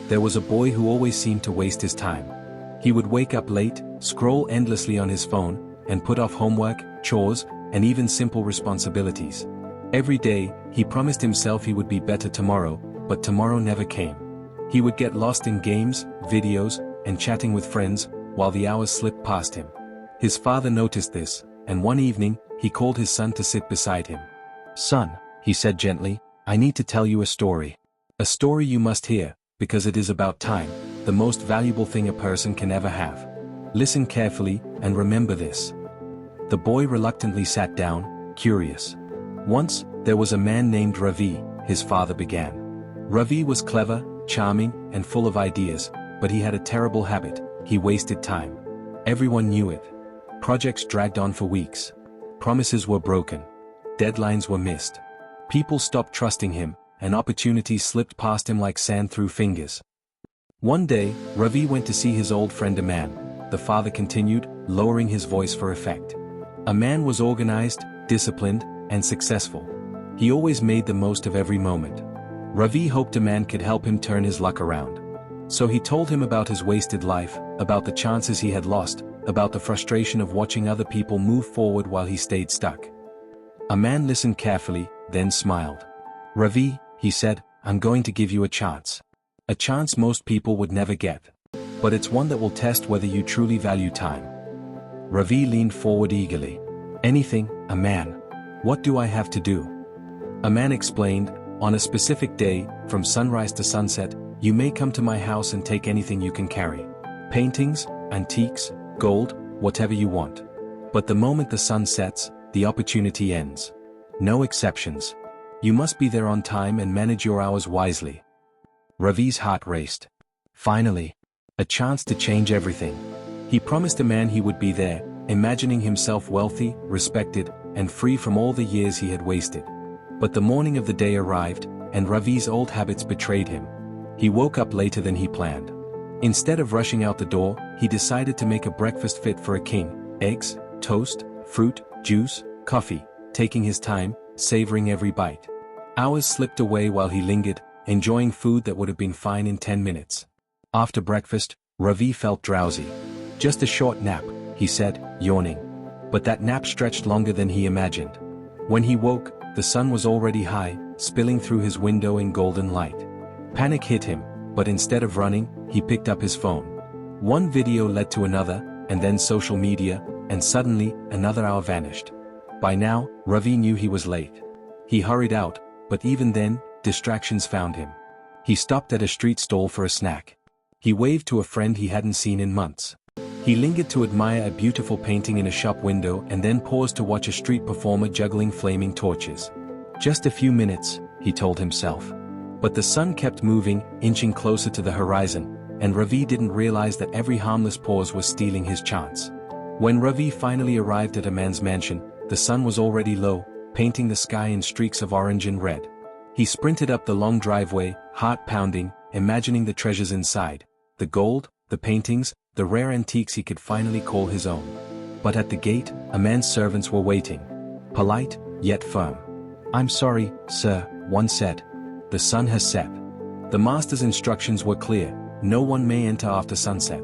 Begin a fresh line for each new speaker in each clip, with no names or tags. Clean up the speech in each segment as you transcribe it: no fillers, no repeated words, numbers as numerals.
there was a boy who always seemed to waste his time. He would wake up late, scroll endlessly on his phone, and put off homework, chores, and even simple responsibilities. Every day, he promised himself he would be better tomorrow, but tomorrow never came. He would get lost in games, videos, and chatting with friends, while the hours slipped past him. His father noticed this, and one evening, he called his son to sit beside him. "Son," he said gently, "I need to tell you a story. A story you must hear, because it is about time, the most valuable thing a person can ever have. Listen carefully, and remember this." The boy reluctantly sat down, curious. "Once, there was a man named Ravi," his father began. Ravi was clever, charming, and full of ideas, but he had a terrible habit: he wasted time. Everyone knew it. Projects dragged on for weeks. Promises were broken. Deadlines were missed. People stopped trusting him, and opportunities slipped past him like sand through fingers. One day, Ravi went to see his old friend Aman, the father continued, lowering his voice for effect. Aman was organized, disciplined, and successful. He always made the most of every moment. Ravi hoped Aman could help him turn his luck around. So he told him about his wasted life, about the chances he had lost, about the frustration of watching other people move forward while he stayed stuck. Aman listened carefully, then smiled. "Ravi," he said, "I'm going to give you a chance. A chance most people would never get. But it's one that will test whether you truly value time." Ravi leaned forward eagerly. "Anything, Aman. What do I have to do?" Aman explained, "On a specific day, from sunrise to sunset, you may come to my house and take anything you can carry. Paintings, antiques, gold, whatever you want. But the moment the sun sets, the opportunity ends. No exceptions. You must be there on time and manage your hours wisely." Ravi's heart raced. Finally, a chance to change everything. He promised Aman he would be there, imagining himself wealthy, respected, and free from all the years he had wasted. But the morning of the day arrived, and Ravi's old habits betrayed him. He woke up later than he planned. Instead of rushing out the door, he decided to make a breakfast fit for a king: eggs, toast, fruit, juice, coffee, taking his time, savoring every bite. Hours slipped away while he lingered, enjoying food that would have been fine in 10 minutes. After breakfast, Ravi felt drowsy. "Just a short nap," he said, yawning. But that nap stretched longer than he imagined. When he woke, the sun was already high, spilling through his window in golden light. Panic hit him, but instead of running, he picked up his phone. One video led to another, and then social media, and suddenly, another hour vanished. By now, Ravi knew he was late. He hurried out, but even then, distractions found him. He stopped at a street stall for a snack. He waved to a friend he hadn't seen in months. He lingered to admire a beautiful painting in a shop window and then paused to watch a street performer juggling flaming torches. Just a few minutes, he told himself. But the sun kept moving, inching closer to the horizon, and Ravi didn't realize that every harmless pause was stealing his chance. When Ravi finally arrived at Aman's mansion, the sun was already low, painting the sky in streaks of orange and red. He sprinted up the long driveway, heart pounding, imagining the treasures inside: the gold, the paintings, the rare antiques he could finally call his own. But at the gate, Aman's servants were waiting. Polite, yet firm. "I'm sorry, sir," one said. "The sun has set." The master's instructions were clear: no one may enter after sunset.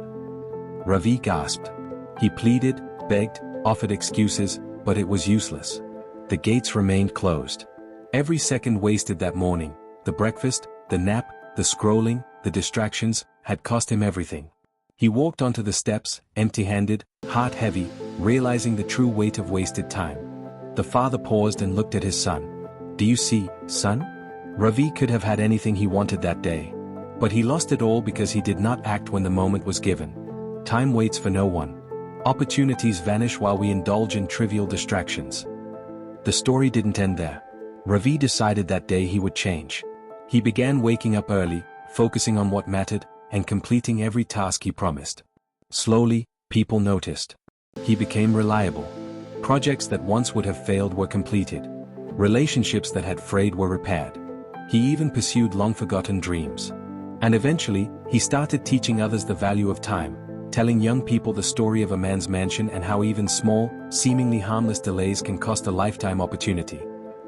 Ravi gasped. He pleaded, begged, offered excuses, but it was useless. The gates remained closed. Every second wasted that morning, the breakfast, the nap, the scrolling, the distractions, had cost him everything. He walked onto the steps, empty-handed, heart heavy, realizing the true weight of wasted time. The father paused and looked at his son. "Do you see, son? Ravi could have had anything he wanted that day. But he lost it all because he did not act when the moment was given. Time waits for no one. Opportunities vanish while we indulge in trivial distractions." The story didn't end there. Ravi decided that day he would change. He began waking up early, focusing on what mattered, and completing every task he promised. Slowly, people noticed. He became reliable. Projects that once would have failed were completed. Relationships that had frayed were repaired. He even pursued long-forgotten dreams. And eventually, he started teaching others the value of time, telling young people the story of a man's mansion and how even small, seemingly harmless delays can cost a lifetime opportunity.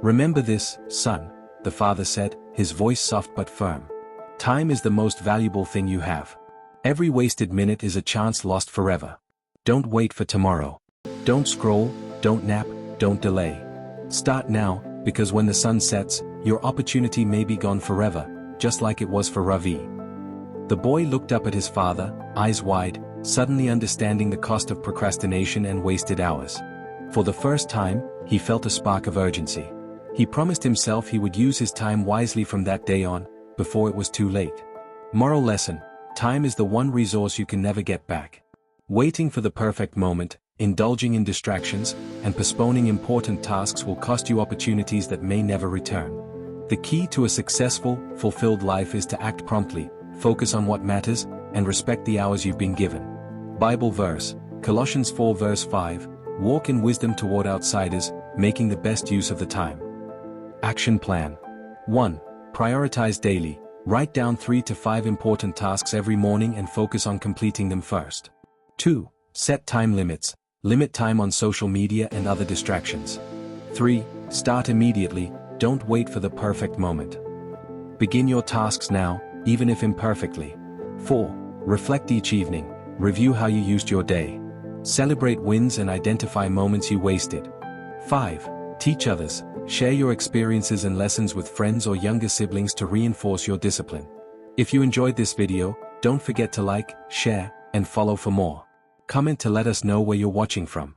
"Remember this, son," the father said, his voice soft but firm. Time is the most valuable thing you have. Every wasted minute is a chance lost forever. Don't wait for tomorrow. Don't scroll, don't nap, don't delay. Start now, because when the sun sets, your opportunity may be gone forever, just like it was for Ravi. The boy looked up at his father, eyes wide, suddenly understanding the cost of procrastination and wasted hours. For the first time, he felt a spark of urgency. He promised himself he would use his time wisely from that day on, before it was too late. Moral lesson: time is the one resource you can never get back. Waiting for the perfect moment, indulging in distractions, and postponing important tasks will cost you opportunities that may never return. The key to a successful, fulfilled life is to act promptly, focus on what matters, and respect the hours you've been given. Bible verse, Colossians 4 verse 5, walk in wisdom toward outsiders, making the best use of the time. Action plan. 1. Prioritize daily. Write down 3 to 5 important tasks every morning and focus on completing them first. 2. Set time limits. Limit time on social media and other distractions. 3. Start immediately, don't wait for the perfect moment. Begin your tasks now, even if imperfectly. 4. Reflect each evening. Review how you used your day. Celebrate wins and identify moments you wasted. 5. Teach others. Share your experiences and lessons with friends or younger siblings to reinforce your discipline. If you enjoyed this video, don't forget to like, share, and follow for more. Comment to let us know where you're watching from.